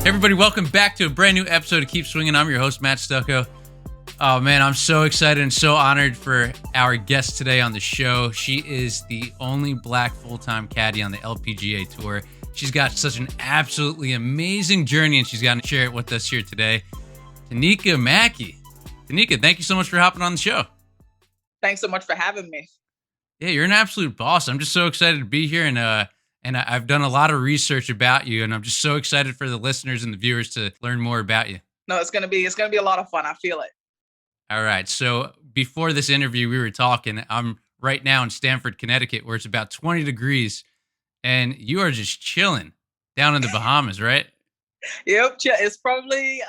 Hey everybody, welcome back to a brand new episode of Keep Swinging. I'm your host, Matt Stucko. Oh man, I'm so excited and so honored for our guest today on the show. She is the only black full-time caddy on the LPGA Tour. She's got such an absolutely amazing journey, and she's got to share it with us here today. Taneka Mackey. Taneka, thank you so much for hopping on the show. Thanks so much for having me. Yeah, you're an absolute boss. I'm just so excited to be here, and I've done a lot of research about you, and I'm just so excited for the listeners and the viewers to learn more about you. No, it's gonna be a lot of fun. I feel it. All right. So before this interview, we were talking. I'm right now in Stamford, Connecticut, where it's about 20 degrees, and you are just chilling down in the Bahamas, right? Yep, it's probably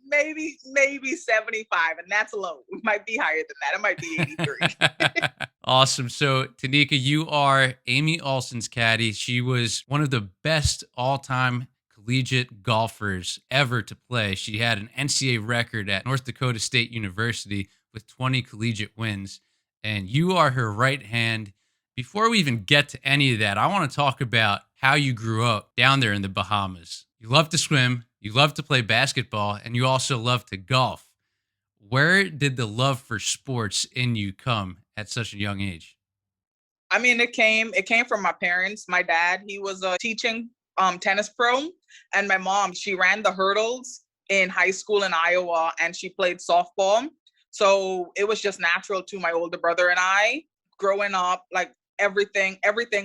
maybe 75, and that's low. It might be higher than that. It might be 83. Awesome. So Taneka, you are Amy Alston's caddy. She was one of the best all-time collegiate golfers ever to play. She had an NCAA record at North Dakota State University with 20 collegiate wins, and you are her right hand. Before we even get to any of that, I want to talk about how you grew up down there in the Bahamas. You love to swim, you love to play basketball, and you also love to golf. Where did the love for sports in you come at such a young age? I mean, it came from my parents. My dad, he was a teaching tennis pro, and my mom, she ran the hurdles in high school in Iowa, and she played softball. So it was just natural to my older brother and I growing up, like everything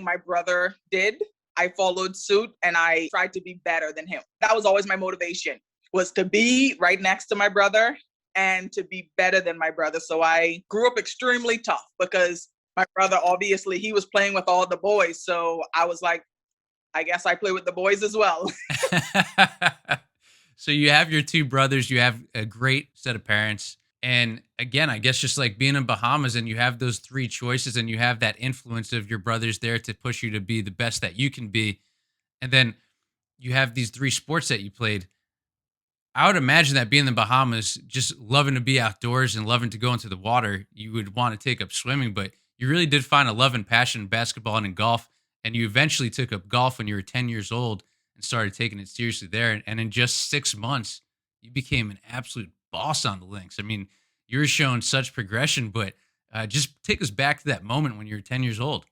my brother did, I followed suit, and I tried to be better than him. That was always my motivation, was to be right next to my brother and to be better than my brother. So I grew up extremely tough because my brother, obviously, he was playing with all the boys. So I was like, I guess I play with the boys as well. So you have your two brothers, you have a great set of parents. And again, I guess just like being in Bahamas, and you have those three choices, and you have that influence of your brothers there to push you to be the best that you can be. And then you have these three sports that you played. I would imagine that being in the Bahamas, just loving to be outdoors and loving to go into the water, you would want to take up swimming, but you really did find a love and passion in basketball and in golf. And you eventually took up golf when you were 10 years old and started taking it seriously there. And in just 6 months, you became an absolute boss on the links. I mean, you're showing such progression, but just take us back to that moment when you were 10 years old.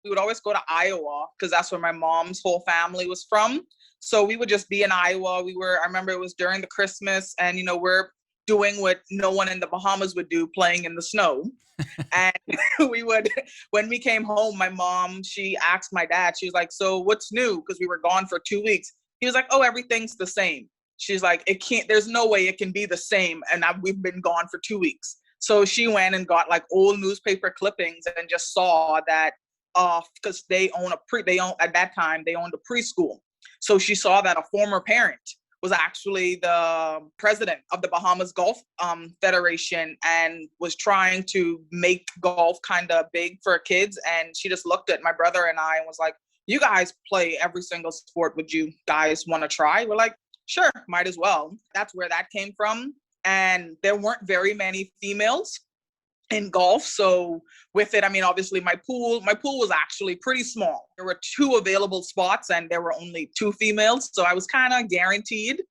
We would always go to Iowa because that's where my mom's whole family was from. So we would just be in Iowa. I remember it was during the Christmas, and, we're doing what no one in the Bahamas would do, playing in the snow. And when we came home, my mom, she asked my dad, she was like, so what's new? Because we were gone for 2 weeks. He was like, oh, everything's the same. She's like, there's no way it can be the same. And we've been gone for 2 weeks. So she went and got like old newspaper clippings and just saw that, because at that time, they owned a preschool. So she saw that a former parent was actually the president of the Bahamas Golf Federation and was trying to make golf kind of big for kids. And she just looked at my brother and I and was like, you guys play every single sport. Would you guys want to try? We're like, sure, might as well. That's where that came from. And there weren't very many females in golf. So with it, I mean, obviously my pool was actually pretty small. There were 2 available spots and there were only 2 females. So I was kind of guaranteed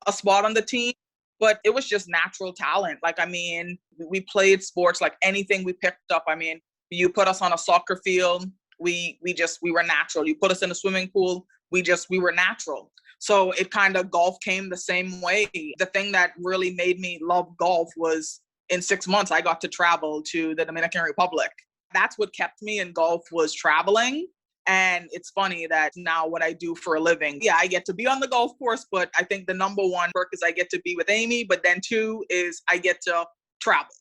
a spot on the team, but it was just natural talent. Like, I mean, we played sports like anything we picked up. I mean, you put us on a soccer field, we were natural. You put us in a swimming pool, we were natural. So it kind of, golf came the same way. The thing that really made me love golf was, in 6 months, I got to travel to the Dominican Republic. That's what kept me in golf, was traveling. And it's funny that now what I do for a living, I get to be on the golf course, but I think the number one perk is I get to be with Amy, but then 2 is I get to travel.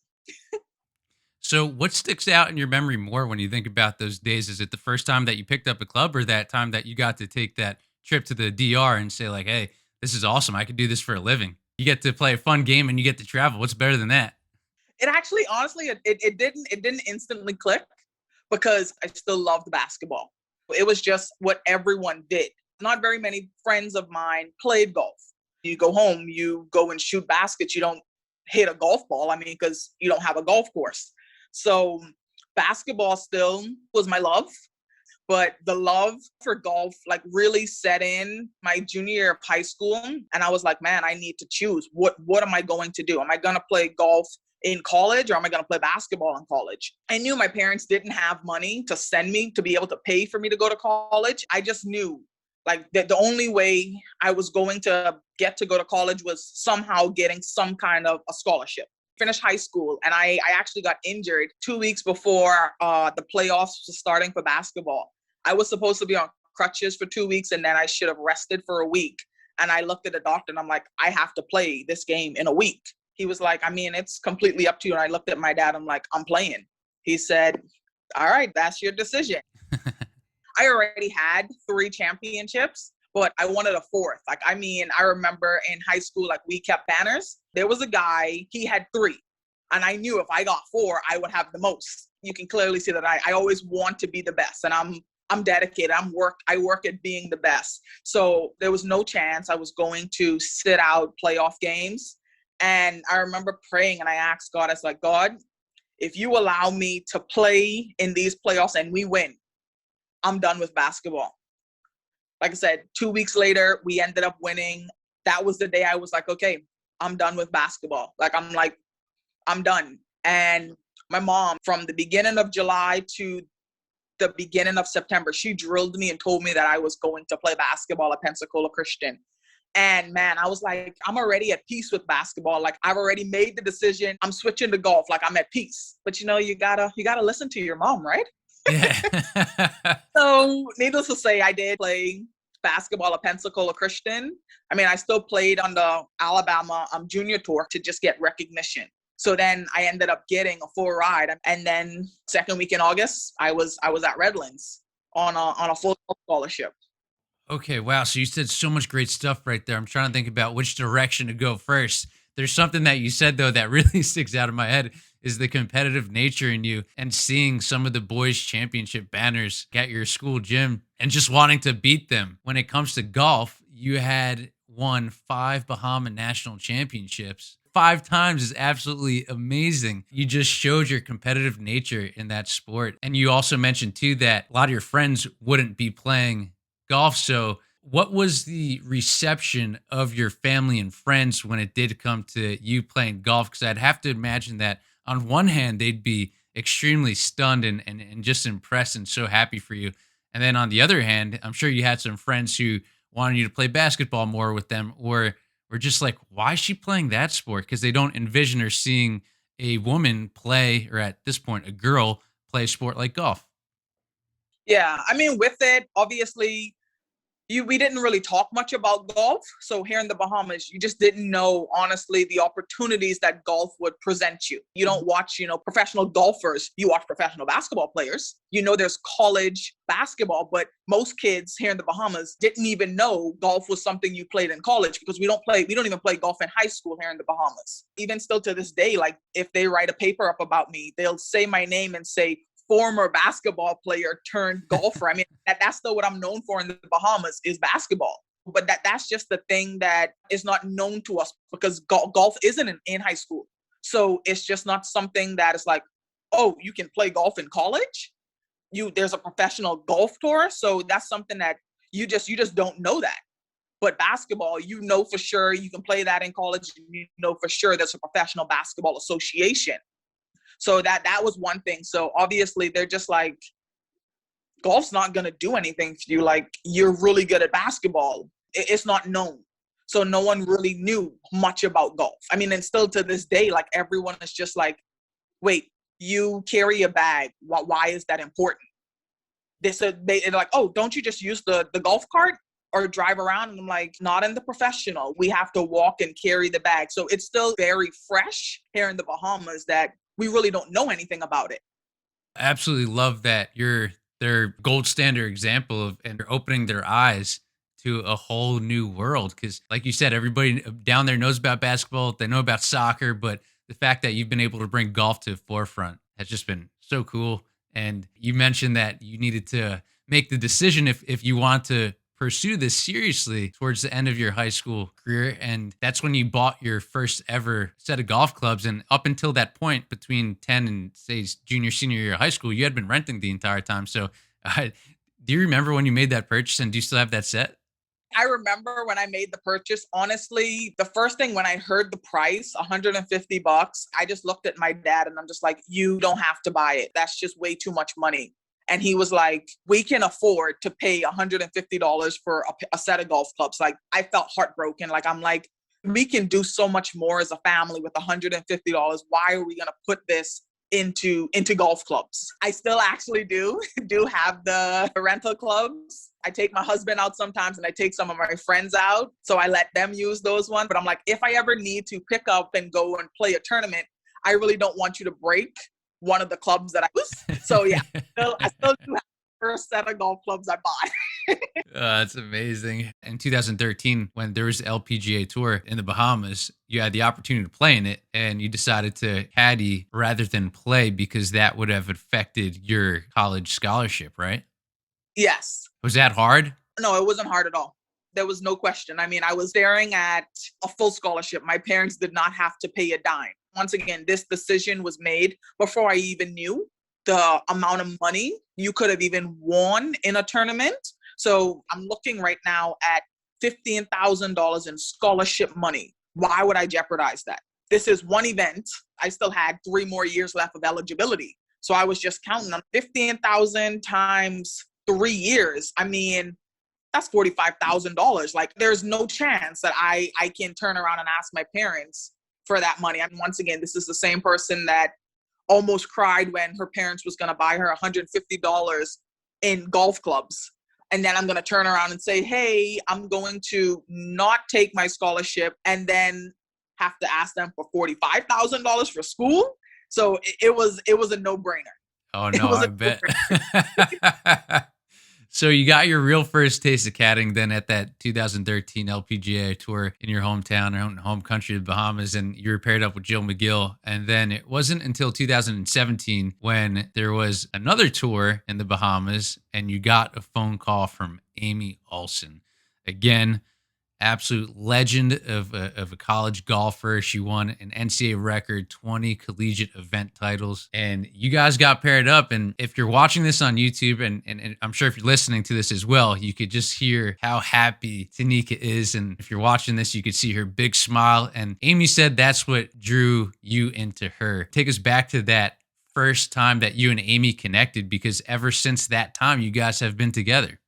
So what sticks out in your memory more when you think about those days? Is it the first time that you picked up a club, or that time that you got to take that trip to the DR and say like, hey, this is awesome, I could do this for a living? You get to play a fun game and you get to travel. What's better than that? It actually, honestly, it didn't instantly click because I still loved basketball. It was just what everyone did. Not very many friends of mine played golf. You go home, you go and shoot baskets. You don't hit a golf ball. I mean, because you don't have a golf course. So basketball still was my love. But the love for golf like really set in my junior year of high school. And I was like, man, I need to choose. What am I going to do? Am I going to play golf in college or am I going to play basketball in college? I knew my parents didn't have money to send me to be able to pay for me to go to college. I just knew like that the only way I was going to get to go to college was somehow getting some kind of a scholarship. Finished high school and I actually got injured 2 weeks before the playoffs was starting for basketball. I was supposed to be on crutches for 2 weeks and then I should have rested for a week. And I looked at the doctor and I'm like, I have to play this game in a week. He was like, I mean, it's completely up to you. And I looked at my dad, I'm like, I'm playing. He said, all right, that's your decision. I already had 3 championships, but I wanted a 4th. Like, I mean, I remember in high school, like we kept banners. There was a guy, he had 3. And I knew if I got 4, I would have the most. You can clearly see that I always want to be the best. And I'm dedicated. I work at being the best. So there was no chance I was going to sit out playoff games. And I remember praying and I asked God, I was like, God, if you allow me to play in these playoffs and we win, I'm done with basketball. Like I said, 2 weeks later, we ended up winning. That was the day I was like, okay, I'm done with basketball. I'm done. And my mom, from the beginning of July to the beginning of September, she drilled me and told me that I was going to play basketball at Pensacola Christian. And man, I was like, I'm already at peace with basketball. Like I've already made the decision. I'm switching to golf. Like I'm at peace. But you gotta listen to your mom, right? Yeah. So needless to say, I did play basketball at Pensacola Christian. I mean, I still played on the Alabama junior tour to just get recognition. So then I ended up getting a full ride. And then second week in August, I was at Redlands on a full scholarship. Okay, wow. So you said so much great stuff right there. I'm trying to think about which direction to go first. There's something that you said though that really sticks out of my head is the competitive nature in you and seeing some of the boys championship banners at your school gym and just wanting to beat them. When it comes to golf, you had won 5 Bahama national championships. 5 times is absolutely amazing. You just showed your competitive nature in that sport. And you also mentioned too that a lot of your friends wouldn't be playing golf. So what was the reception of your family and friends when it did come to you playing golf? Because I'd have to imagine that on one hand, they'd be extremely stunned and just impressed and so happy for you. And then on the other hand, I'm sure you had some friends who wanted you to play basketball more with them or were just like, why is she playing that sport? Because they don't envision her seeing a woman play, or at this point, a girl play a sport like golf. Yeah, I mean, with it, obviously, we didn't really talk much about golf. So here in the Bahamas, you just didn't know, honestly, the opportunities that golf would present you. You don't watch, professional golfers. You watch professional basketball players. There's college basketball, but most kids here in the Bahamas didn't even know golf was something you played in college because we don't even play golf in high school here in the Bahamas. Even still to this day, like if they write a paper up about me, they'll say my name and say, former basketball player turned golfer. I mean, that's still what I'm known for in the Bahamas is basketball. But that's just the thing that is not known to us because golf isn't in high school. So it's just not something that is like, oh, you can play golf in college. There's a professional golf tour. So that's something that you just don't know that. But basketball, for sure you can play that in college. For sure there's a professional basketball association. So that was one thing. So obviously they're just like, golf's not going to do anything for you. Like you're really good at basketball. It's not known. So no one really knew much about golf. I mean, and still to this day, like everyone is just like, wait, you carry a bag. Why is that important? They're like, oh, don't you just use the golf cart or drive around? And I'm like, not in the professional. We have to walk and carry the bag. So it's still very fresh here in the Bahamas that we really don't know anything about it. Absolutely love that you're their gold standard example of and you're opening their eyes to a whole new world. Cause like you said, everybody down there knows about basketball, they know about soccer, but the fact that you've been able to bring golf to the forefront has just been so cool. And you mentioned that you needed to make the decision if you want to pursue this seriously towards the end of your high school career. And that's when you bought your first ever set of golf clubs. And up until that point, between 10 and say senior year of high school, you had been renting the entire time. So Do you remember when you made that purchase, and do you still have that set? I remember when I made the purchase, honestly, the first thing when I heard the price, $150, I just looked at my dad and I'm just like, you don't have to buy it. That's just way too much money. And he was like, we can afford to pay $150 for a set of golf clubs. Like, I felt heartbroken. Like, I'm like, we can do so much more as a family with $150. Why are we going to put this into golf clubs? I still actually do have the rental clubs. I take my husband out sometimes and I take some of my friends out. So I let them use those ones. But I'm like, if I ever need to pick up and go and play a tournament, I really don't want you to break one of the clubs that I use. So yeah, I still do have the first set of golf clubs I bought. That's amazing. In 2013, when there was the LPGA tour in the Bahamas, you had the opportunity to play in it and you decided to caddy rather than play because that would have affected your college scholarship, right? Yes. Was that hard? No, it wasn't hard at all. There was no question. I mean, I was staring at a full scholarship. My parents did not have to pay a dime. Once again, this decision was made before I even knew the amount of money you could have even won in a tournament. So I'm looking right now at $15,000 in scholarship money. Why would I jeopardize that? This is one event. I still had 3 more years left of eligibility. So I was just counting on 15,000 times 3 years. I mean, that's $45,000. Like, there's no chance that I can turn around and ask my parents for that money. And once again, this is the same person that almost cried when her parents was going to buy her $150 in golf clubs. And then I'm going to turn around and say, hey, I'm going to not take my scholarship and then have to ask them for $45,000 for school. So it was a no-brainer. Oh no, I bet. So you got your real first taste of caddying then at that 2013 LPGA tour in your hometown or home country of the Bahamas, and you were paired up with Jill McGill. And then it wasn't until 2017 when there was another tour in the Bahamas and you got a phone call from Amy Olsen. Again, absolute legend of a college golfer. She won an NCAA record 20 collegiate event titles. And you guys got paired up. And if you're watching this on YouTube, and I'm sure if you're listening to this as well, you could just hear how happy Taneka is. And if you're watching this, you could see her big smile. And Amy said that's what drew you into her. Take us back to that first time that you and Amy connected, because ever since that time, you guys have been together.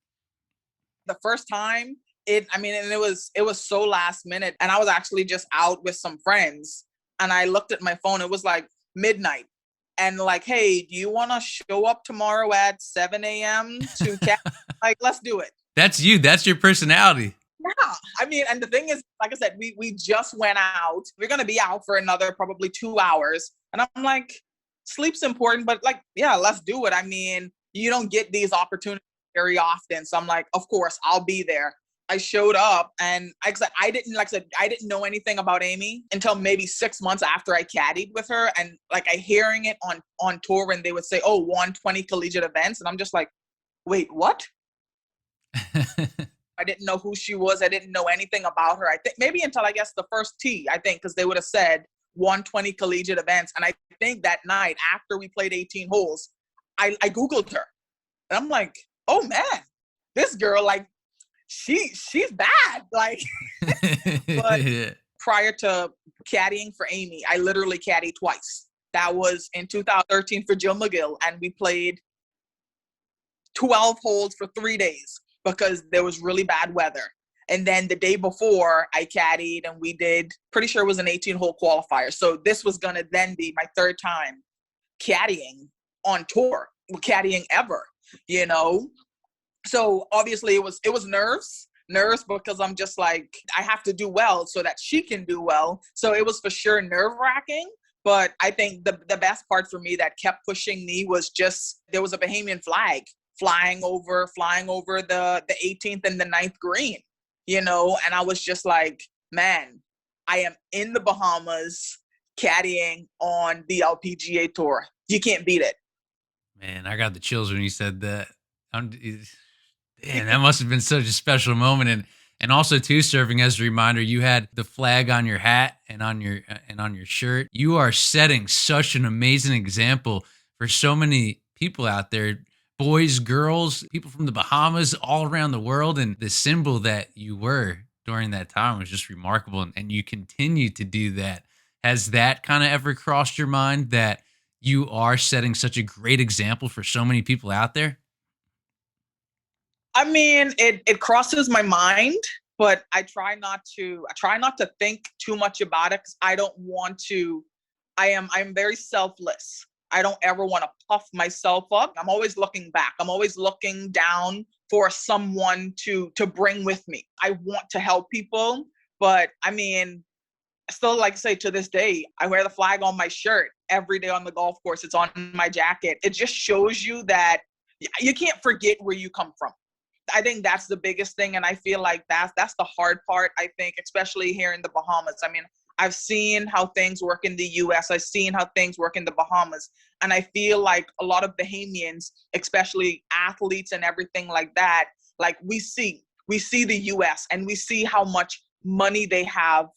The first time, and it was so last minute. And I was actually just out with some friends and I looked at my phone. It was like midnight. And like, hey, do you want to show up tomorrow at 7 a.m. to like, let's do it. That's you. That's your personality. Yeah. I mean, and the thing is, like I said, we just went out. We're going to be out for another probably 2 hours. And I'm like, sleep's important, but like, yeah, let's do it. I mean, you don't get these opportunities very often. So I'm like, of course, I'll be there. I showed up and I didn't know anything about Amy until maybe 6 months after I caddied with her. And like, I hearing it on tour when they would say, oh, 120 collegiate events. And I'm just like, wait, what? I didn't know who she was. I didn't know anything about her. I think maybe until I guess the first tee, I think, because they would have said 120 collegiate events. And I think that night after we played 18 holes, I Googled her and I'm like, oh man, this girl, like, she's bad. Like, but prior to caddying for Amy, I literally caddied twice. That was in 2013 for Jill McGill. And we played 12 holes for 3 days because there was really bad weather. And then the day before I caddied and we did, pretty sure it was an 18-hole qualifier. So this was going to then be my third time caddying on tour, caddying ever, you know? So obviously it was nerves because I'm just like, I have to do well so that she can do well. So it was for sure nerve wracking. But I think the best part for me that kept pushing me was just, there was a Bahamian flag flying over the 18th and the 9th green, you know? And I was just like, man, I am in the Bahamas caddying on the LPGA tour. You can't beat it. Man, I got the chills when you said that. Damn, that must have been such a special moment. And also too, serving as a reminder, you had the flag on your hat and on your shirt. You are setting such an amazing example for so many people out there, boys, girls, people from the Bahamas, all around the world. And the symbol that you were during that time was just remarkable. And you continue to do that. Has that kind of ever crossed your mind that you are setting such a great example for so many people out there? I mean, it crosses my mind, but I try not to think too much about it because I don't want to. I'm very selfless. I don't ever want to puff myself up. I'm always looking back. I'm always looking down for someone to bring with me. I want to help people, but I mean, still, like I say, to this day, I wear the flag on my shirt every day on the golf course. It's on my jacket. It just shows you that you can't forget where you come from. I think that's the biggest thing, and I feel like that's the hard part. I think, especially here in the Bahamas. I mean, I've seen how things work in the U.S. I've seen how things work in the Bahamas, and I feel like a lot of Bahamians, especially athletes and everything like that, like we see the U.S. and we see how much money they have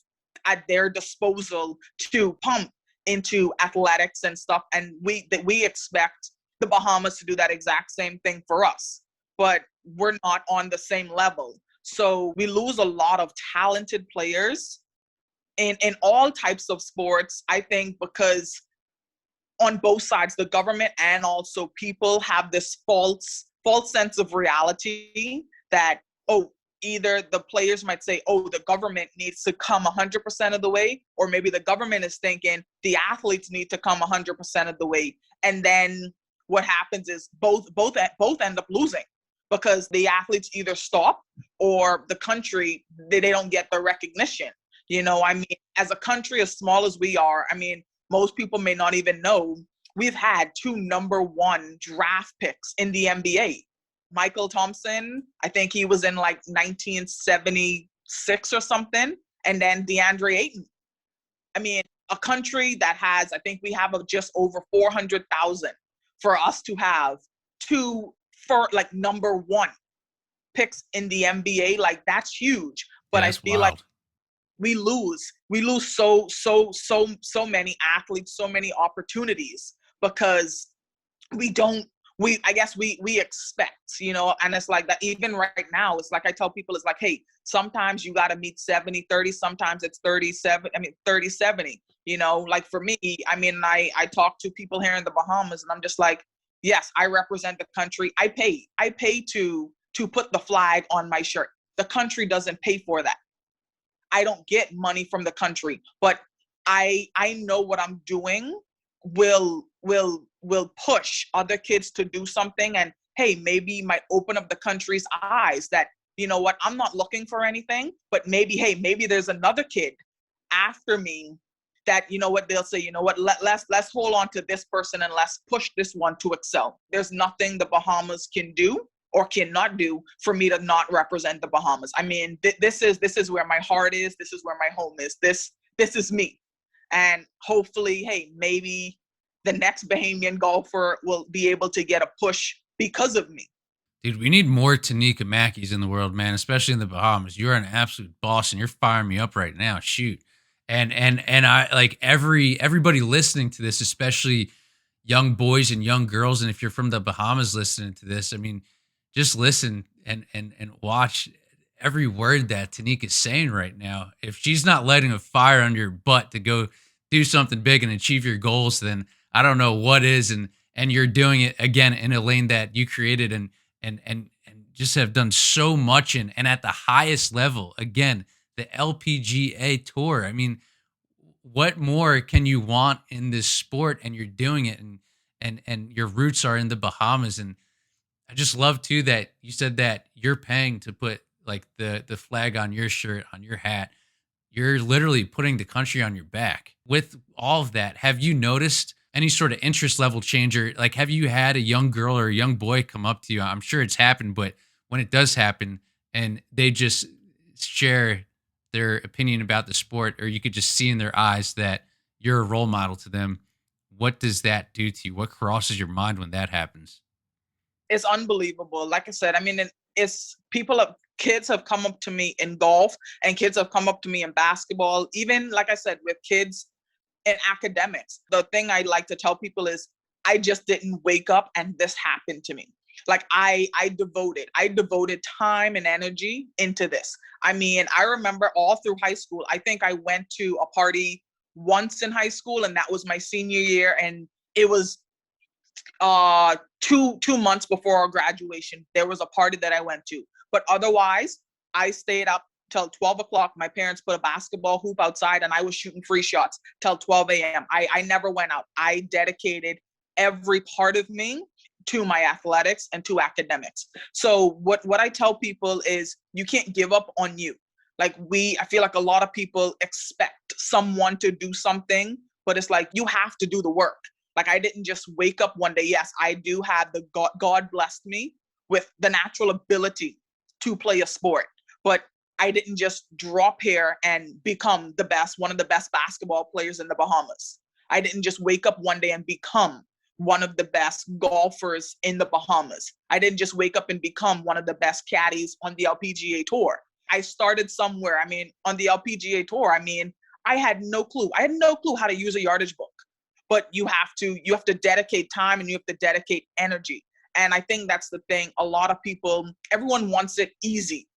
at their disposal to pump into athletics and stuff, and we expect the Bahamas to do that exact same thing for us, but we're not on the same level. So we lose a lot of talented players in all types of sports, I think, because on both sides, the government and also people have this false sense of reality that, oh, either the players might say, oh, the government needs to come 100% of the way, or maybe the government is thinking the athletes need to come 100% of the way. And then what happens is both end up losing because the athletes either stop or the country, they don't get the recognition. I mean, as a country as small as we are, I mean, most people may not even know we've had two number one draft picks in the NBA. Michael Thompson, I think he was in like 1976 or something, and then DeAndre Ayton. I mean, a country that has, I think we have just over 400,000 for us to have two for like number one picks in the NBA, like that's huge. But Yeah, I it's feel like wild. we lose so many athletes, so many opportunities because we don't we I guess we expect, and it's like that even right now. It's like I tell people, it's like, hey, sometimes you got to meet 70-30, sometimes it's 37, I mean 30-70. Like for me, I mean, I talk to people here in the Bahamas and I'm just like, yes, I represent the country. I pay to put the flag on my shirt. The country doesn't pay for that. I don't get money from the country, but I know what I'm doing will push other kids to do something, and hey, maybe might open up the country's eyes that, what, I'm not looking for anything, but maybe, hey, maybe there's another kid after me that, what, they'll say, what, let's hold on to this person and let's push this one to excel. There's nothing the Bahamas can do or cannot do for me to not represent the Bahamas. I mean, this is where my heart is. This is where my home is. This is me. And hopefully, hey, maybe the next Bahamian golfer will be able to get a push because of me. Dude, we need more Taneka Mackeys in the world, man, especially in the Bahamas. You're an absolute boss and you're firing me up right now. Shoot. And I like everybody listening to this, especially young boys and young girls. And if you're from the Bahamas listening to this, I mean, just listen and watch every word that Tanika's saying right now. If she's not lighting a fire under your butt to go do something big and achieve your goals, then I don't know what is. And you're doing it again in a lane that you created and just have done so much in, and at the highest level. Again, the LPGA tour. I mean, what more can you want in this sport? And you're doing it, and your roots are in the Bahamas. And I just love too that you said that you're paying to put like the flag on your shirt, on your hat. You're literally putting the country on your back. With all of that, have you noticed any sort of interest level changer? Like, have you had a young girl or a young boy come up to you? I'm sure it's happened, but when it does happen and they just share their opinion about the sport, or you could just see in their eyes that you're a role model to them, what does that do to you? What crosses your mind when that happens? It's unbelievable. Like I said, I mean, it's kids have come up to me in golf, and kids have come up to me in basketball, even like I said, with kids in academics. The thing I like to tell people is I just didn't wake up and this happened to me. Like I devoted time and energy into this. I mean, I remember all through high school, I think I went to a party once in high school, and that was my senior year, and it was two months before our graduation. There was a party that I went to, but otherwise I stayed up till 12 o'clock. My parents put a basketball hoop outside, and I was shooting free shots till 12 a.m. I never went out. I dedicated every part of me to my athletics and to academics. So what I tell people is you can't give up on you. Like I feel like a lot of people expect someone to do something, but it's like you have to do the work. Like I didn't just wake up one day. Yes, I do have the God blessed me with the natural ability to play a sport, but I didn't just drop here and become one of the best basketball players in the Bahamas. I didn't just wake up one day and become one of the best golfers in the Bahamas. I didn't just wake up and become one of the best caddies on the LPGA tour. I started somewhere. I mean, on the LPGA tour, I mean, I had no clue. I had no clue how to use a yardage book. But you have to dedicate time and you have to dedicate energy. And I think that's the thing. A lot of people, everyone wants it easy.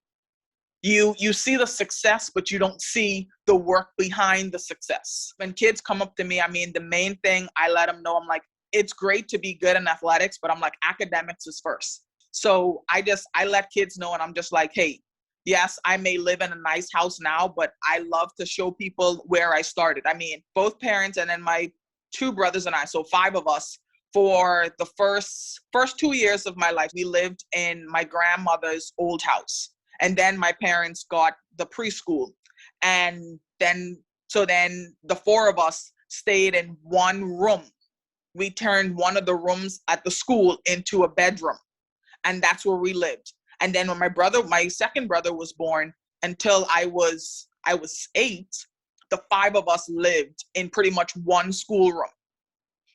You see the success, but you don't see the work behind the success. When kids come up to me, I mean, the main thing I let them know, I'm like, it's great to be good in athletics, but I'm like, academics is first. So I let kids know, and I'm just like, hey, yes, I may live in a nice house now, but I love to show people where I started. I mean, both parents and then my two brothers and I, so five of us, for the first 2 years of my life, we lived in my grandmother's old house. And then my parents got the preschool. And then the four of us stayed in one room. We turned one of the rooms at the school into a bedroom. And that's where we lived. And then when my second brother was born, until I was 8, the five of us lived in pretty much one schoolroom.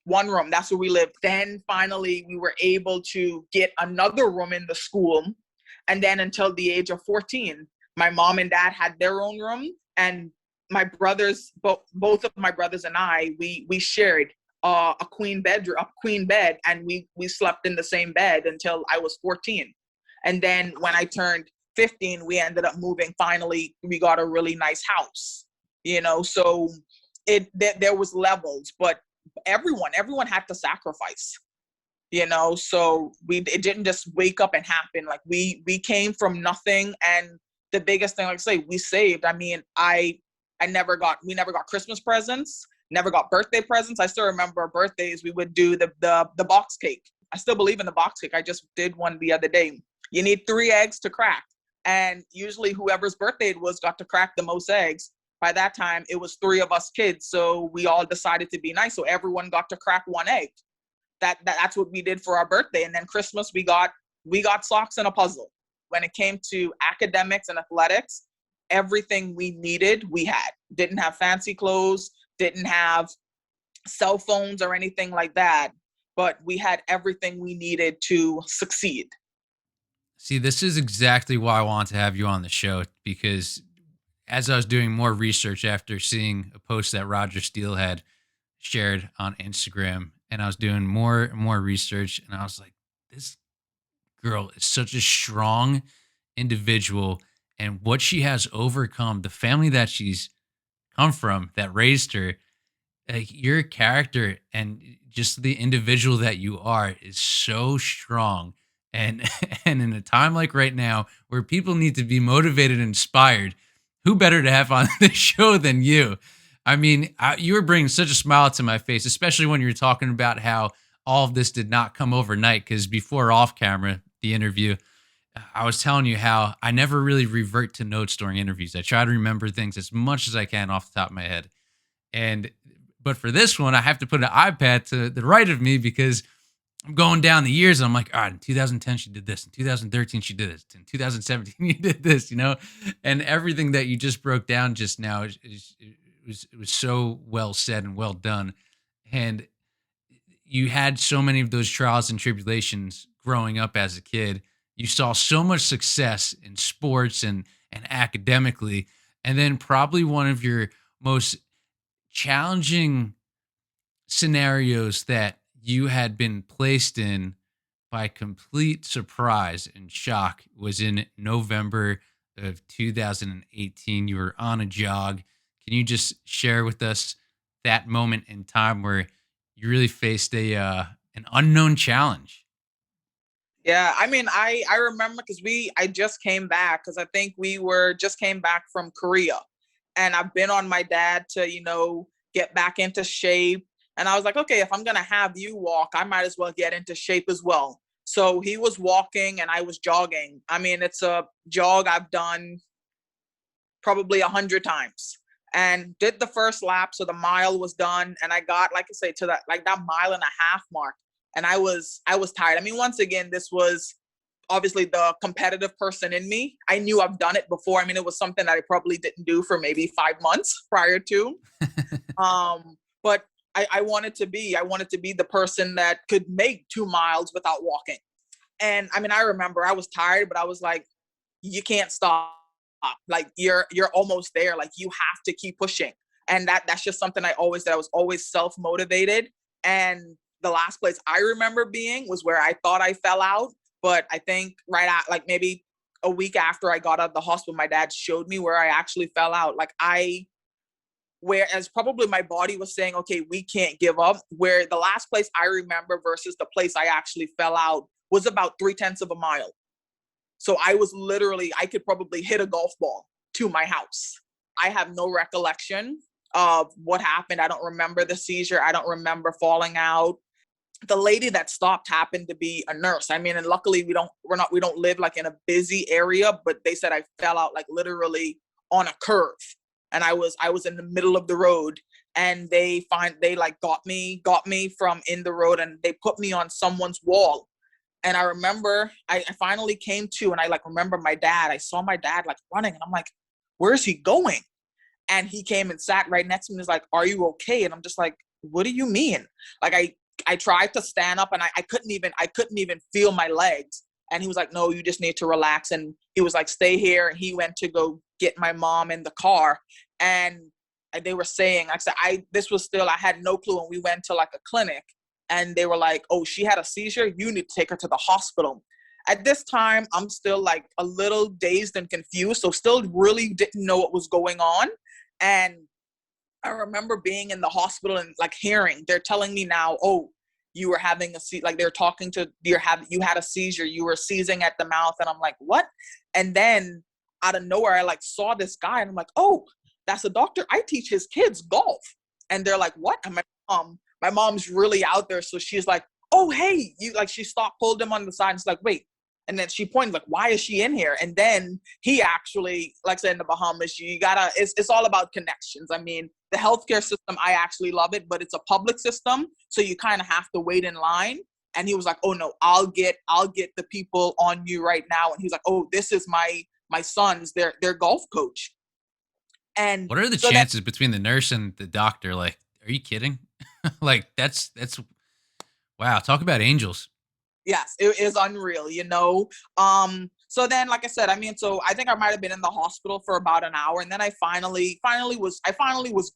One room, that's where we lived. Then finally we were able to get another room in the school. And then until the age of 14, my mom and dad had their own room. And my brothers, both of my brothers and I, we shared a queen bed, and we slept in the same bed until I was 14. And then when I turned 15, we ended up moving. Finally, we got a really nice house, so there was levels, but everyone had to sacrifice, so it didn't just wake up and happen. Like we came from nothing. And the biggest thing, like I say, we saved. I mean, we never got Christmas presents, never got birthday presents. I still remember birthdays, we would do the box cake. I still believe in the box cake. I just did one the other day. You need 3 eggs to crack. And usually whoever's birthday it was got to crack the most eggs. By that time, it was 3 of us kids. So we all decided to be nice. So everyone got to crack 1 egg. That's what we did for our birthday. And then Christmas, we got socks and a puzzle. When it came to academics and athletics, everything we needed, we had. Didn't have fancy clothes, didn't have cell phones or anything like that. But we had everything we needed to succeed. See, this is exactly why I want to have you on the show, because as I was doing more research after seeing a post that Roger Steele had shared on Instagram, and I was doing more and more research, and I was like, this girl is such a strong individual, and what she has overcome, the family that she's come from that raised her, like your character and just the individual that you are is so strong. And and in a time like right now where people need to be motivated and inspired, who better to have on the show than you? I mean, you were bringing such a smile to my face, especially when you were talking about how all of this did not come overnight. Because before off camera, the interview, I was telling you how I never really revert to notes during interviews. I try to remember things as much as I can off the top of my head. And but for this one, I have to put an iPad to the right of me because I'm going down the years. And I'm like, all right, in 2010 she did this, in 2013 she did this, in 2017 you did this, and everything that you just broke down just now it was so well said and well done. And you had so many of those trials and tribulations growing up as a kid. You saw so much success in sports and academically, and then probably one of your most challenging scenarios that you had been placed in by complete surprise and shock was in November of 2018. You were on a jog. Can you just share with us that moment in time where you really faced a an unknown challenge? Yeah, I mean, I remember because I just came back because I think we were just came back from Korea, and I've been on my dad to get back into shape, and I was like, okay, if I'm gonna have you walk, I might as well get into shape as well. So he was walking and I was jogging. I mean, it's a jog I've done probably 100 times, and did the first lap, so the mile was done, and I got, like I say, to that mile and a half mark, and I was tired. I mean, once again, this was obviously the competitive person in me. I knew I've done it before. I mean, it was something that I probably didn't do for maybe 5 months prior to. But I wanted to be the person that could make 2 miles without walking. And I mean, I remember I was tired, but I was like, you can't stop. Like you're almost there. Like you have to keep pushing. And that's just something I was always self-motivated. And the last place I remember being was where I thought I fell out. But I think right at like maybe a week after I got out of the hospital, my dad showed me where I actually fell out. Whereas probably my body was saying, okay, we can't give up. Where the last place I remember versus the place I actually fell out was about 3/10 of a mile. So I could probably hit a golf ball to my house. I have no recollection of what happened. I don't remember the seizure. I don't remember falling out. The lady that stopped happened to be a nurse. I mean, and luckily we don't live like in a busy area, but they said I fell out like literally on a curve. And I was in the middle of the road, and they like got me from in the road, and they put me on someone's wall. And I remember I finally came to, and I like remember my dad. I saw my dad like running, and I'm like, where's he going? And he came and sat right next to me and was like, are you okay? And I'm just like, what do you mean? Like I tried to stand up, and I couldn't even feel my legs. And he was like, no, you just need to relax. And he was like, stay here. And he went to go get my mom in the car. And they were saying, like I said, I had no clue. And we went to like a clinic, and they were like, oh, she had a seizure. You need to take her to the hospital. At this time, I'm still like a little dazed and confused. So still really didn't know what was going on. And I remember being in the hospital and like they're telling me now, oh, you were having like they're talking to you had a seizure, you were seizing at the mouth. And I'm like, what? And then out of nowhere, I like saw this guy, and I'm like, oh, that's a doctor. I teach his kids golf. And they're like, what? And my mom's really out there. So she's like, oh, hey, you like, she stopped, pulled him on the side. And it's like, wait. And then she pointed like, why is she in here? And then he actually, like I said, in the Bahamas, it's all about connections. I mean, the healthcare system, I actually love it, but it's a public system. So you kind of have to wait in line. And he was like, oh no, I'll get the people on you right now. And he's like, oh, this is my sons, their golf coach. And What are the so then, chances between the nurse and the doctor? Like, are you kidding? Like that's wow. Talk about angels. yes, it is unreal. So then, like I said, I mean, so I think I might have been in the hospital for about an hour, and then I finally was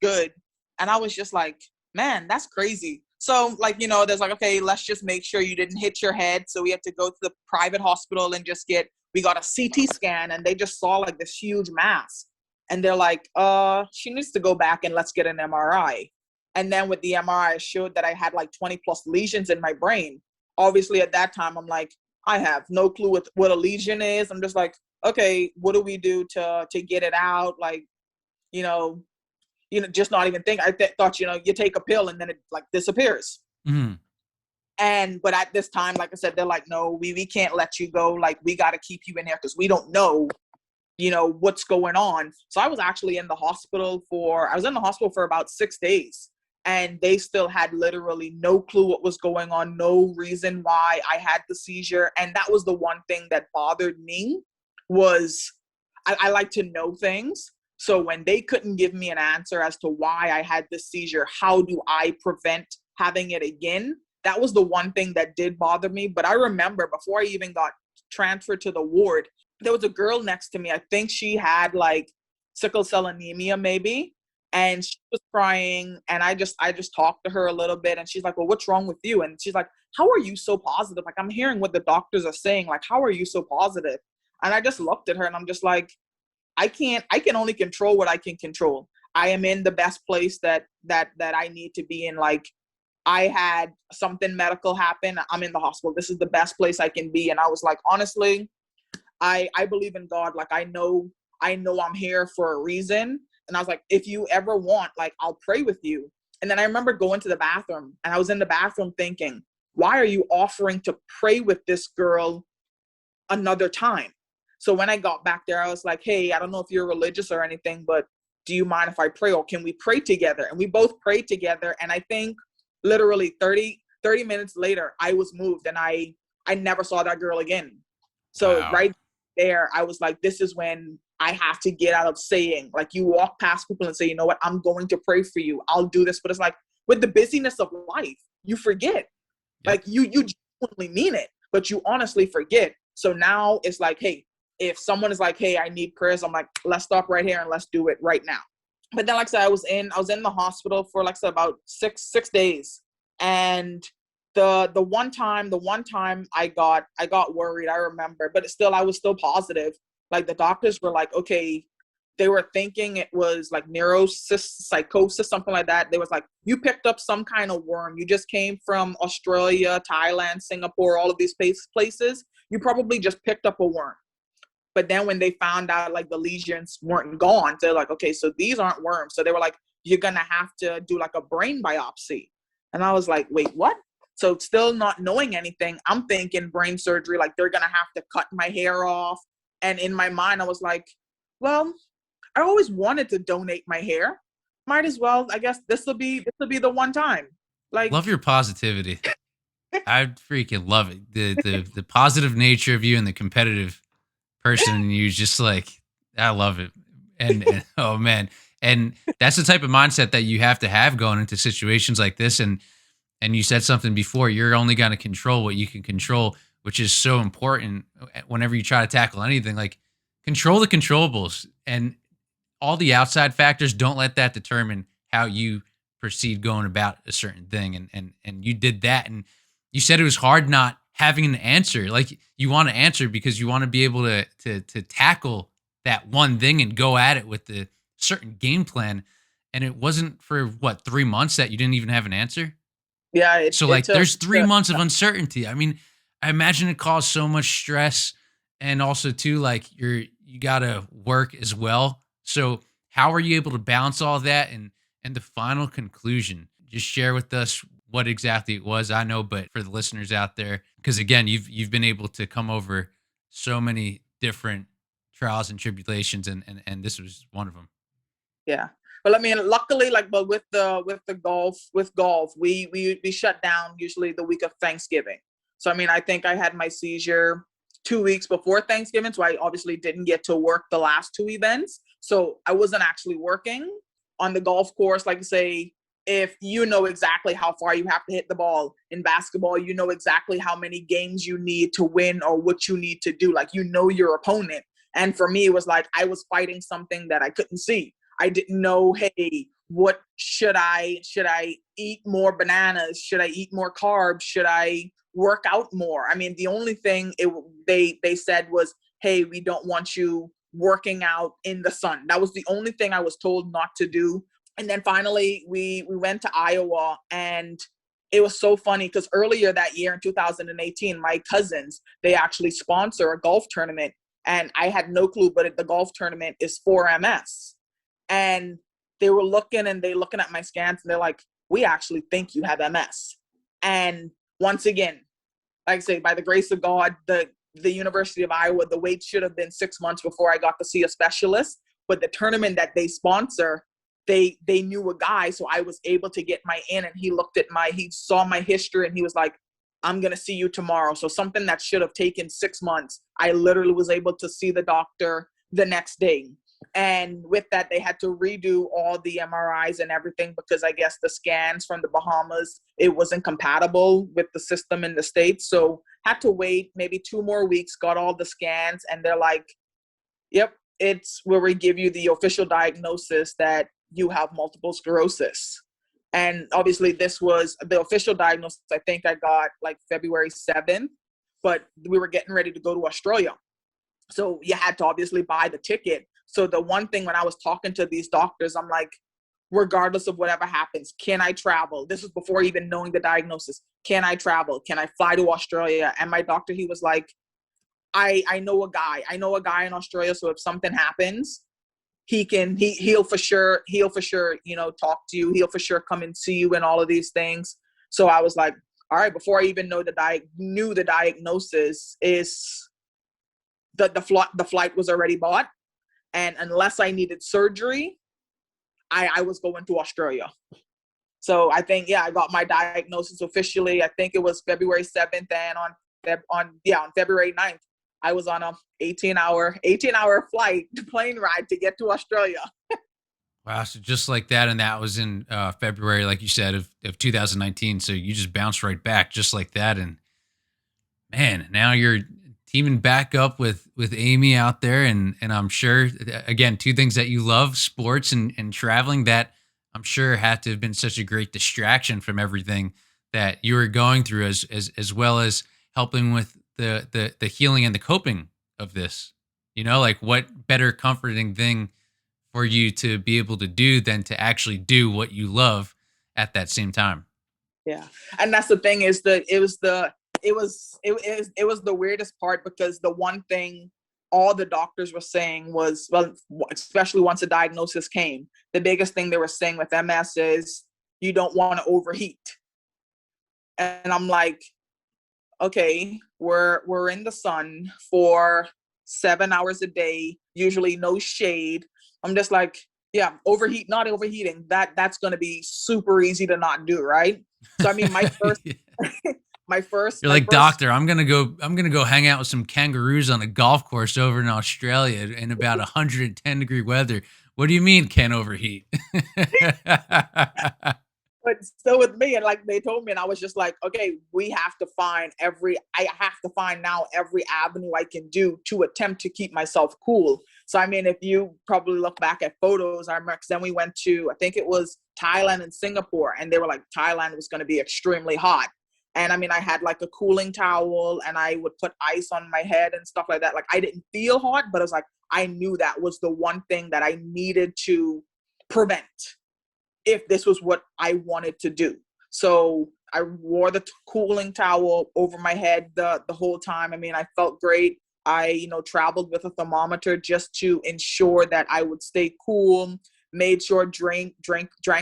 good. And I was just like, man, that's crazy. So like, there's like, okay, let's just make sure you didn't hit your head. So we had to go to the private hospital and we got a CT scan, and they just saw like this huge mass. And they're like, she needs to go back and let's get an MRI. And then with the MRI, it showed that I had like 20 plus lesions in my brain. Obviously at that time, I'm like, I have no clue what a lesion is. I'm just like, okay, what do we do to get it out? Like, you know, just not even think. I thought, you take a pill and then it like disappears. Mhm. But at this time, like I said, they're like, no, we can't let you go. Like, we got to keep you in here because we don't know, what's going on. So I was actually in the hospital for about 6 days. And they still had literally no clue what was going on, no reason why I had the seizure. And that was the one thing that bothered me was I like to know things. So when they couldn't give me an answer as to why I had the seizure, how do I prevent having it again? That was the one thing that did bother me. But I remember before I even got transferred to the ward, there was a girl next to me. I think she had like sickle cell anemia maybe. and she was crying, and I just talked to her a little bit, and she's like, well, what's wrong with you? And she's like, how are you so positive? Like, I'm hearing what the doctors are saying. Like, how are you so positive? And I just looked at her and I'm just like, I can only control what I can control. I am in the best place that I need to be in. Like, I had something medical happen. I'm in the hospital. This is the best place I can be. And I was like, honestly, I believe in God. Like, I know I'm here for a reason. And I was like, if you ever want, like, I'll pray with you. And then I remember going to the bathroom, and I was in the bathroom thinking, why are you offering to pray with this girl another time? So when I got back there, I was like, hey, I don't know if you're religious or anything, but do you mind if I pray, or can we pray together? And we both prayed together. And I think literally 30 minutes later, I was moved, and I never saw that girl again. So Wow. right there, I was like, this is when I have to get out of saying, like, you walk past people and say, you know what, I'm going to pray for you. I'll do this. But it's like, with the busyness of life, you forget. Yep. Like, you genuinely mean it, but you honestly forget. So now it's like, hey, if someone is like, hey, I need prayers, I'm like, let's stop right here and let's do it right now. But then, like I said, I was in the hospital for, like I said, about six days. And the one time I got worried, I remember, but still I was still positive. Like, the doctors were like, okay, they were thinking it was like neuropsychosis, something like that. They was like, you picked up some kind of worm. You just came from Australia, Thailand, Singapore, all of these places. You probably just picked up a worm. But then when they found out, like, the lesions weren't gone, they're like, okay, so these aren't worms. So they were like, you're gonna have to do like a brain biopsy. And I was like, wait, what? So still not knowing anything, I'm thinking brain surgery, like they're gonna have to cut my hair off. And in my mind, I was like, well, I always wanted to donate my hair. Might as well. I guess this will be the one time. Like, Love your positivity. I freaking love it. The positive nature of you and the competitive person in you is just like, I love it. And oh man, and that's the type of mindset that you have to have going into situations like this. And you said something before, you're only going to control what you can control, which is so important whenever you try to tackle anything. Like, control the controllables, and all the outside factors, don't let that determine how you proceed going about a certain thing. And you did that, and you said it was hard not having an answer. Like, you want to answer because you want to be able to tackle that one thing and go at it with the certain game plan. And it wasn't for what, 3 months that you didn't even have an answer. yeah, it, So it like, took, there's 3 months of uncertainty. I mean, I imagine it caused so much stress, and also too, like, you gotta work as well. So how are you able to balance all that? And the final conclusion, just share with us what exactly it was. I know, but for the listeners out there, because again, you've been able to come over so many different trials and tribulations, and this was one of them. yeah. Well, I mean, luckily, like, but with golf, we shut down usually the week of Thanksgiving. So I mean, I think I had my seizure 2 weeks before Thanksgiving, so I obviously didn't get to work the last two events. So I wasn't actually working on the golf course. Like, say, if you know exactly how far you have to hit the ball in basketball, you know exactly how many games you need to win or what you need to do. Like, you know your opponent. And for me, it was like I was fighting something that I couldn't see. I didn't know, hey, what should I eat more bananas? Should I eat more carbs? Should I work out more? I mean, the only thing they said was, hey, we don't want you working out in the sun. That was the only thing I was told not to do. And then finally we went to Iowa, and it was so funny because earlier that year in 2018, my cousins, they actually sponsor a golf tournament, and I had no clue, but the golf tournament is for MS. And they were looking at my scans, and they're like, we actually think you have MS. And once again, like I say, by the grace of God, the University of Iowa, the wait should have been 6 months before I got to see a specialist. But the tournament that they sponsor, they knew a guy, so I was able to get my in. And he saw my history, and he was like, I'm gonna see you tomorrow. So something that should have taken 6 months, I literally was able to see the doctor the next day. And with that, they had to redo all the MRIs and everything because I guess the scans from the Bahamas, it wasn't compatible with the system in the States. So had to wait maybe 2 more weeks, got all the scans, and they're like, yep, it's where we give you the official diagnosis that you have multiple sclerosis. And obviously this was the official diagnosis. I think I got like February 7th, but we were getting ready to go to Australia. So you had to obviously buy the ticket. So the one thing when I was talking to these doctors, I'm like, regardless of whatever happens, can I travel? This was before even knowing the diagnosis. Can I travel? Can I fly to Australia? And my doctor, he was like, I know a guy. I know a guy in Australia. So if something happens, he'll for sure, talk to you. He'll for sure come and see you and all of these things. So I was like, all right, before I even knew the diagnosis is the flight was already bought. And unless I needed surgery, I was going to Australia. So I think, I got my diagnosis officially. I think it was February 7th, and on February 9th, I was on a 18-hour flight, plane ride to get to Australia. Wow. So just like that. And that was in February, like you said, of 2019. So you just bounced right back just like that. And man, now you're teaming back up with Amy out there. And I'm sure, again, two things that you love, sports and traveling, that I'm sure had to have been such a great distraction from everything that you were going through, as well as helping with the healing and the coping of this. Like what better comforting thing for you to be able to do than to actually do what you love at that same time. Yeah. And that's the thing, is that it was the weirdest part, because the one thing all the doctors were saying was, well, especially once the diagnosis came, the biggest thing they were saying with MS is you don't want to overheat. And I'm like, okay, we're in the sun for 7 hours a day, usually no shade. I'm just like, yeah, not overheating. That's going to be super easy to not do, right? So I mean, my first, Yeah. my first, You're my like, first, doctor, I'm gonna go hang out with some kangaroos on a golf course over in Australia in about 110-degree weather. What do you mean can't overheat? but still with me, and like they told me, and I was just like, okay, I have to find now every avenue I can do to attempt to keep myself cool. So I mean, if you probably look back at photos, I remember, 'cause then we went to, I think it was Thailand and Singapore, and they were like, Thailand was going to be extremely hot. And I mean, I had like a cooling towel, and I would put ice on my head and stuff like that. Like, I didn't feel hot, but it was like, I knew that was the one thing that I needed to prevent if this was what I wanted to do. So I wore the cooling towel over my head the whole time. I mean, I felt great. I, traveled with a thermometer just to ensure that I would stay cool, made sure drank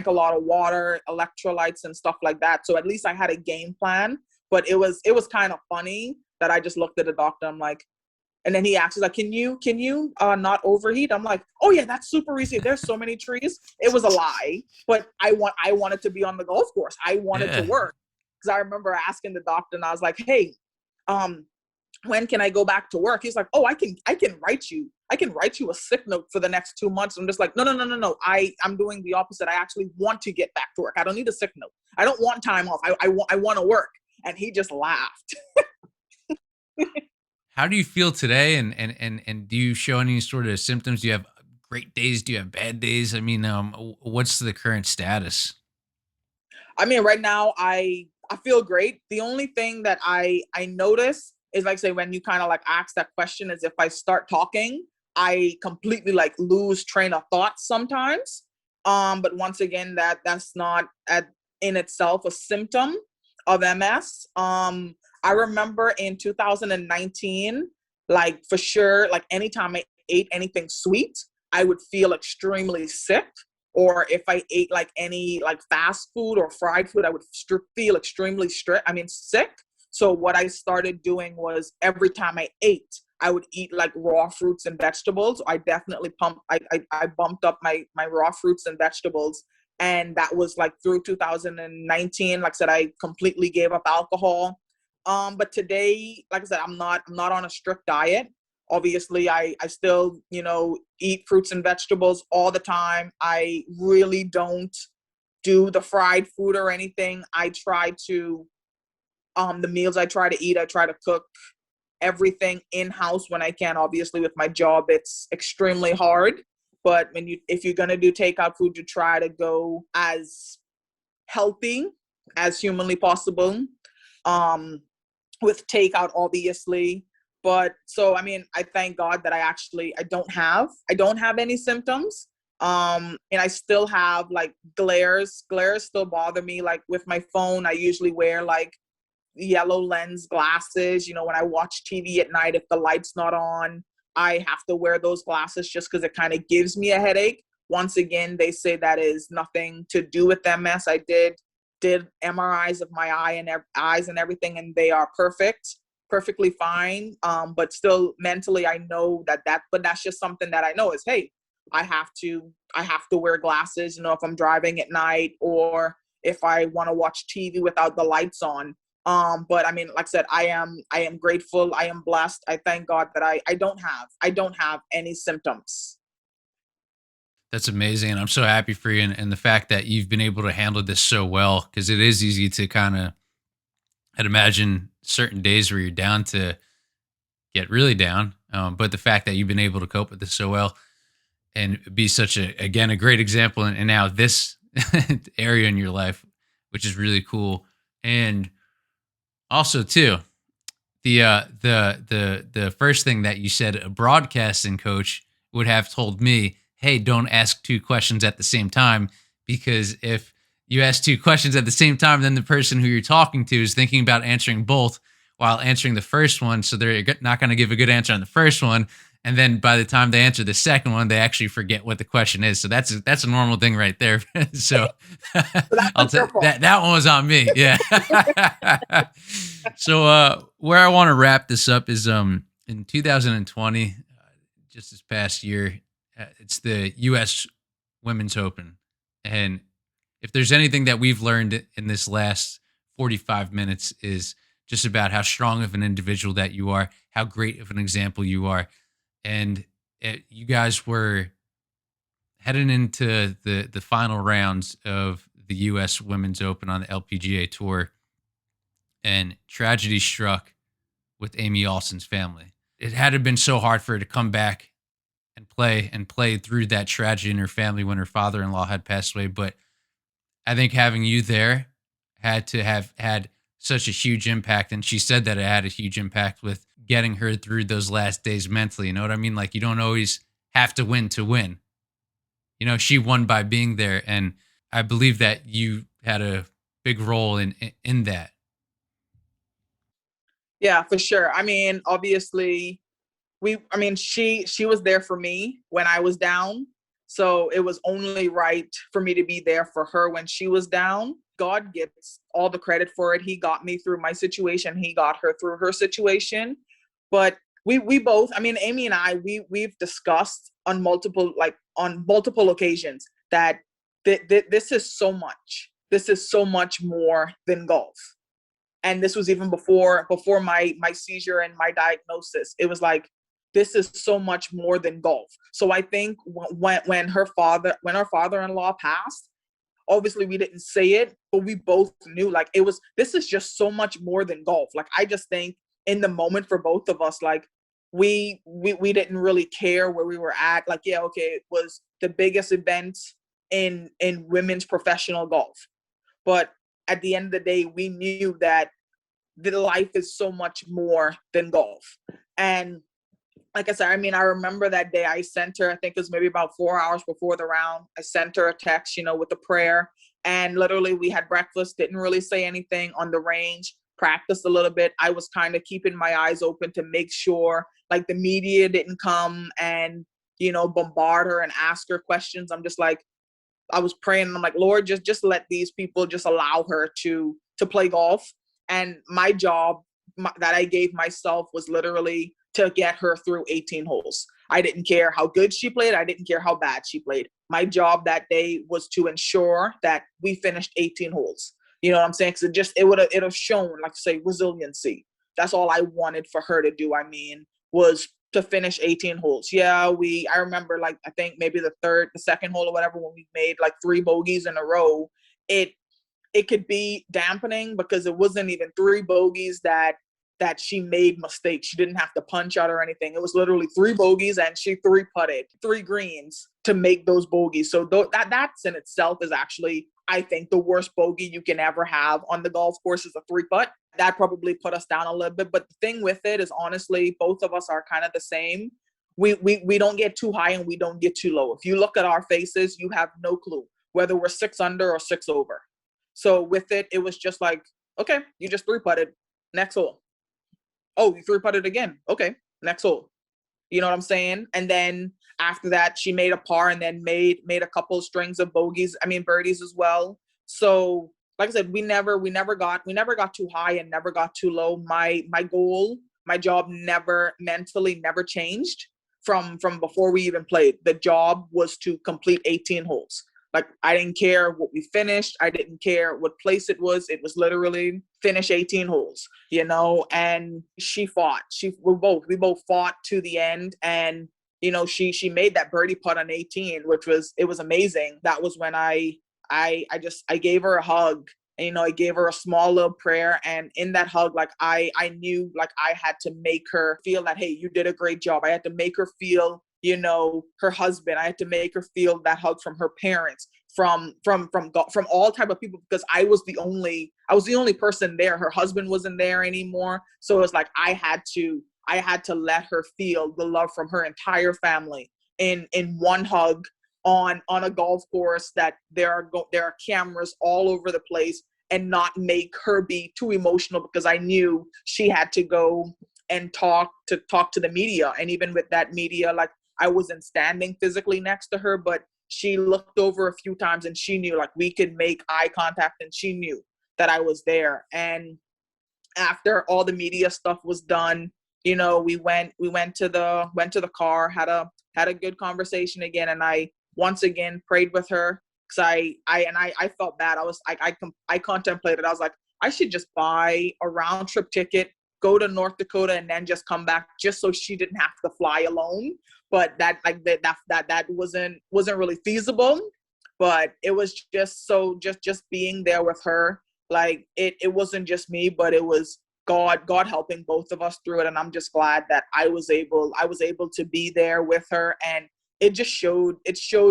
a lot of water, electrolytes and stuff like that. So at least I had a game plan. But it was kind of funny that I just looked at the doctor. I'm like, and then he asks, he's like, can you not overheat? I'm like, oh yeah, that's super easy. There's so many trees. It was a lie, but I wanted to be on the golf course. I wanted to Yeah. work, because I remember asking the doctor, and I was like, hey, when can I go back to work? He's like, oh, I can write you a sick note for the next 2 months. I'm just like, no. I'm doing the opposite. I actually want to get back to work. I don't need a sick note. I don't want time off. I want to work. And he just laughed. How do you feel today? And do you show any sort of symptoms? Do you have great days? Do you have bad days? I mean, what's the current status? I mean, right now I feel great. The only thing that I notice is, like, say, when you kind of like ask that question, is if I start talking, I completely like lose train of thought sometimes. But once again, that's not in itself a symptom of MS. I remember in 2019, like, for sure, like anytime I ate anything sweet, I would feel extremely sick. Or if I ate like any like fast food or fried food, I would feel extremely sick. So what I started doing was, every time I ate, I would eat like raw fruits and vegetables. I definitely I bumped up my raw fruits and vegetables. And that was like through 2019. Like I said, I completely gave up alcohol. But today, like I said, I'm not on a strict diet. Obviously, I still, eat fruits and vegetables all the time. I really don't do the fried food or anything. I try to, the meals I try to eat, I try to cook everything in-house when I can. Obviously, with my job, it's extremely hard. But if you're gonna do takeout food, you try to go as healthy as humanly possible. Um, with takeout, obviously. But so I mean, I thank God that I don't have any symptoms. And I still have like glares. Glares still bother me. Like with my phone, I usually wear like yellow lens glasses. When I watch TV at night, if the light's not on, I have to wear those glasses just because it kind of gives me a headache. Once again, they say that is nothing to do with MS. I did MRIs of my eyes and everything, and they are perfectly fine. But still, mentally, I know but that's just something that I know is, hey, I have to wear glasses. If I'm driving at night or if I want to watch TV without the lights on. But I mean, like I said, I am grateful. I am blessed. I thank God that I don't have any symptoms. That's amazing. And I'm so happy for you. And the fact that you've been able to handle this so well, because it is easy to kind of, I'd imagine certain days where you're down to get really down. But the fact that you've been able to cope with this so well and be such again, a great example and now this area in your life, which is really cool. And also too, the first thing that you said, a broadcasting coach would have told me, hey, don't ask two questions at the same time, because if you ask two questions at the same time, then the person who you're talking to is thinking about answering both while answering the first one, so they're not going to give a good answer on the first one, and then by the time they answer the second one, they actually forget what the question is. So that's a normal thing right there. So So that's I'll not your take fault. that one was on me. Yeah. So where I want to wrap this up is in 2020, just this past year, it's the US Women's Open. And if there's anything that we've learned in this last 45 minutes is just about how strong of an individual that you are, how great of an example you are. And you guys were heading into the final rounds of the US Women's Open on the LPGA Tour, and tragedy struck with Amy Alston's family. It had to have been so hard for her to come back and play through that tragedy in her family when her father-in-law had passed away. But I think having you there had to have had such a huge impact. And she said that it had a huge impact with getting her through those last days mentally. You know what I mean? Like, you don't always have to win to win. She won by being there. And I believe that you had a big role in that. Yeah, for sure. I mean, obviously, she was there for me when I was down. So it was only right for me to be there for her when she was down. God gets all the credit for it. He got me through my situation. He got her through her situation. But we both, I mean, Amy and I, we've discussed on multiple occasions that this is so much. This is so much more than golf. And this was even before my seizure and my diagnosis. It was like, this is so much more than golf. So I think when her father-in-law passed, obviously we didn't say it, but we both knew, like, this is just so much more than golf. Like, I just think in the moment for both of us, like, we didn't really care where we were at. Like, yeah, okay, it was the biggest event in women's professional golf, but at the end of the day, we knew that the life is so much more than golf. And like I said, I mean, I remember that day I sent her, I think it was maybe about 4 hours before the round. I sent her a text, with the prayer. And literally we had breakfast, didn't really say anything on the range, practiced a little bit. I was kind of keeping my eyes open to make sure like the media didn't come and, bombard her and ask her questions. I'm just like, I was praying and I'm like, Lord, just let these people just allow her to play golf. And my job that I gave myself was literally to get her through 18 holes. I didn't care how good she played. I didn't care how bad she played. My job that day was to ensure that we finished 18 holes. You know what I'm saying? Because it have shown, like, say, resiliency. That's all I wanted for her to do. I mean, was to finish 18 holes. Yeah, I remember, like, I think maybe the second hole or whatever, when we made like 3 bogeys in a row, it could be dampening because it wasn't even 3 bogeys that that she made mistakes. She didn't have to punch out or anything. It was literally 3 bogeys, and she 3-putted 3 greens to make those bogeys. So that's in itself is actually, I think, the worst bogey you can ever have on the golf course is a 3-putt. That probably put us down a little bit. But the thing with it is, honestly, both of us are kind of the same. We don't get too high and we don't get too low. If you look at our faces, you have no clue whether we're 6 under or 6 over. So with it, it was just like, okay, you just 3-putted, next hole. Oh, you 3-putted again. Okay, next hole. You know what I'm saying? And then after that, she made a par and then made a couple of strings of birdies as well. So like I said, we never got too high and never got too low. My goal, my job mentally never changed from before we even played. The job was to complete 18 holes. Like, I didn't care what we finished. I didn't care what place it was. It was literally finish 18 holes, you know, and she fought. We both fought to the end. And, you know, she made that birdie putt on 18, it was amazing. That was when I gave her a hug. And, you know, I gave her a small little prayer. And in that hug, like, I knew, like, I had to make her feel that, hey, you did a great job. I had to make her feel, you know, her husband. I had to make her feel that hug from her parents, from all type of people, because I was the only person there. Her husband wasn't there anymore. So it was like, I had to let her feel the love from her entire family in one hug on a golf course that there are cameras all over the place, and not make her be too emotional, because I knew she had to go and talk to the media. And even with that media, like, I wasn't standing physically next to her, but she looked over a few times and she knew, like, we could make eye contact, and she knew that I was there. And after all the media stuff was done, you know, we went to the car, had a good conversation again, and I once again prayed with her, because I felt bad. I contemplated. I was like, I should just buy a round trip ticket, go to North Dakota, and then just come back, just so she didn't have to fly alone. But that wasn't really feasible. But it was just being there with her. Like, it wasn't just me, but it was God helping both of us through it. And I'm just glad that I was able to be there with her. And it showed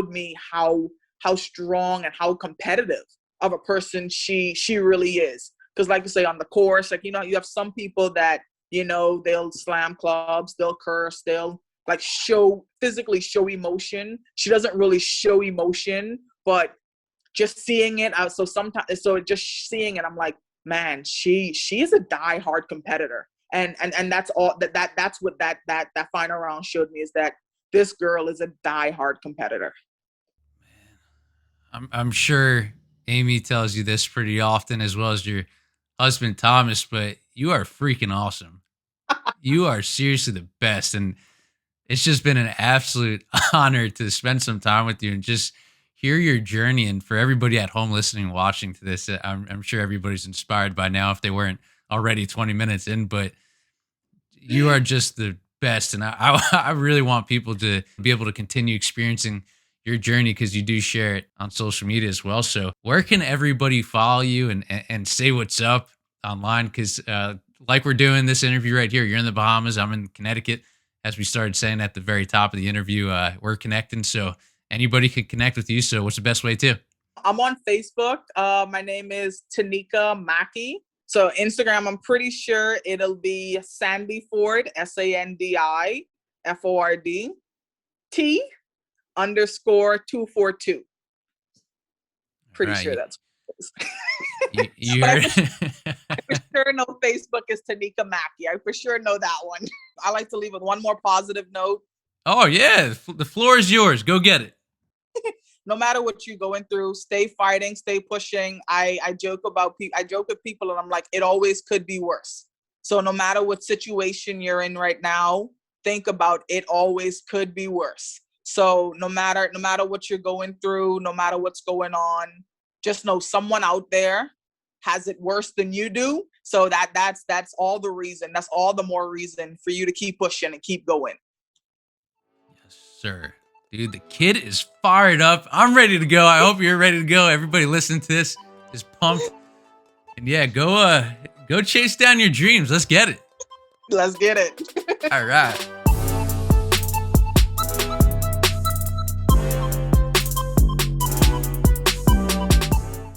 me how strong and how competitive of a person she really is. Because, like you say, on the course, like, you know, you have some people that, you know, they'll slam clubs, they'll curse, they'll, like, physically show emotion. She doesn't really show emotion, but just seeing it, just seeing it, I'm like, man, she is a diehard competitor. And that's all that's what that final round showed me, is that this girl is a diehard competitor. I'm sure Amy tells you this pretty often, as well as your husband Thomas, but you are freaking awesome. You are seriously the best, and it's just been an absolute honor to spend some time with you and just hear your journey. And for everybody at home listening and watching to this, I'm sure everybody's inspired by now if they weren't already 20 minutes in, but you are just the best. And I really want people to be able to continue experiencing your journey, because you do share it on social media as well. So where can everybody follow you and say what's up online? Because like we're doing this interview right here, you're in the Bahamas, I'm in Connecticut. As we started saying at the very top of the interview, we're connecting. So anybody can connect with you. So what's the best way to? I'm on Facebook. My name is Taneka Mackey. So Instagram, I'm pretty sure it'll be Sandy Ford, SANDI FORD T_242. Pretty right. sure that's you I heard. for sure know Facebook is Taneka Mackey. I for sure know that one. I like to leave with one more positive note. Oh yeah, the floor is yours. Go get it. No matter what you're going through, stay fighting, stay pushing. I joke with people, and I'm like, it always could be worse. So no matter what situation you're in right now, think about it always could be worse. So no matter what you're going through, no matter what's going on, just know someone out there has it worse than you do. So that's all the reason. That's all the more reason for you to keep pushing and keep going. Yes, sir. Dude, the kid is fired up. I'm ready to go. I hope you're ready to go. Everybody listening to this is pumped. And yeah, go chase down your dreams. Let's get it. Let's get it. All right.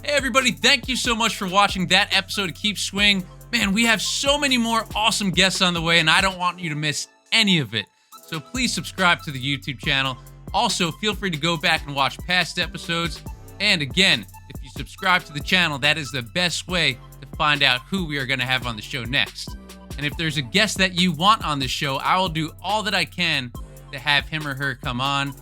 Hey, everybody. Thank you so much for watching that episode of Keep Swing. Man, we have so many more awesome guests on the way, and I don't want you to miss any of it. So please subscribe to the YouTube channel. Also, feel free to go back and watch past episodes. And again, if you subscribe to the channel, that is the best way to find out who we are going to have on the show next. And if there's a guest that you want on the show, I will do all that I can to have him or her come on.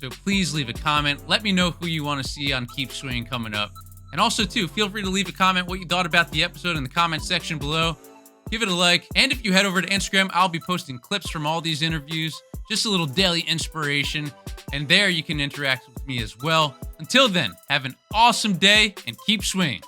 So please leave a comment. Let me know who you want to see on Keep Swinging coming up. And also, too, feel free to leave a comment what you thought about the episode in the comment section below. Give it a like. And if you head over to Instagram, I'll be posting clips from all these interviews. Just a little daily inspiration. And there you can interact with me as well. Until then, have an awesome day and keep swinging.